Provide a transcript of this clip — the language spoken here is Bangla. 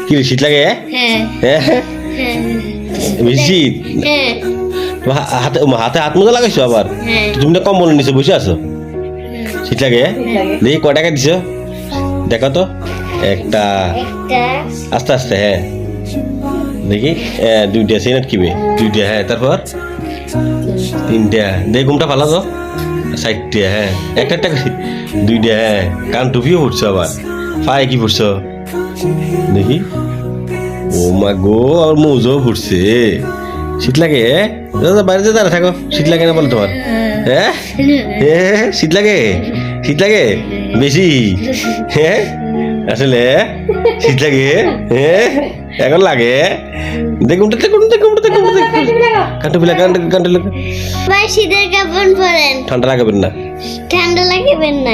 কি রে, শীত লাগে? হ্যাঁ বেশি শীত? হাতে হাতে হাত মোজা লাগাইছো আবার? তুমি না কম্বল নিচে বসে আছো, শীত লাগে? দেখি কয় টাকা দিছো দেখো তো। একটা, আস্তে আস্তে, হ্যাঁ দেখি, দুইটা সিগারেট কিবে, দুইটা, হ্যাঁ তারপর তিনটা, দেখি ঘুমটা ভালো তো, চারটে, হ্যাঁ একটা একটা করে, দুইটা, হ্যাঁ কান টুপিও পড়ছো আবার, পায়ে কি পড়ছো দেখি, ও মা গো, আর মোজো ফুটছে, শীত লাগে? বাইরে যে দাঁড়া থাকো, শীত লাগে না বলো তোমার? হ্যাঁ হ্যাঁ শীত লাগে, শীত লাগে বেশি? হ্যাঁ আসলে শীত লাগে? হ্যাঁ এখন লাগে? দেখুন কান্টু পিলা কান্টু, ভাই শীতের কাপড় পরেন, ঠান্ডা লাগাবেন না? ঠান্ডা লাগবেন না।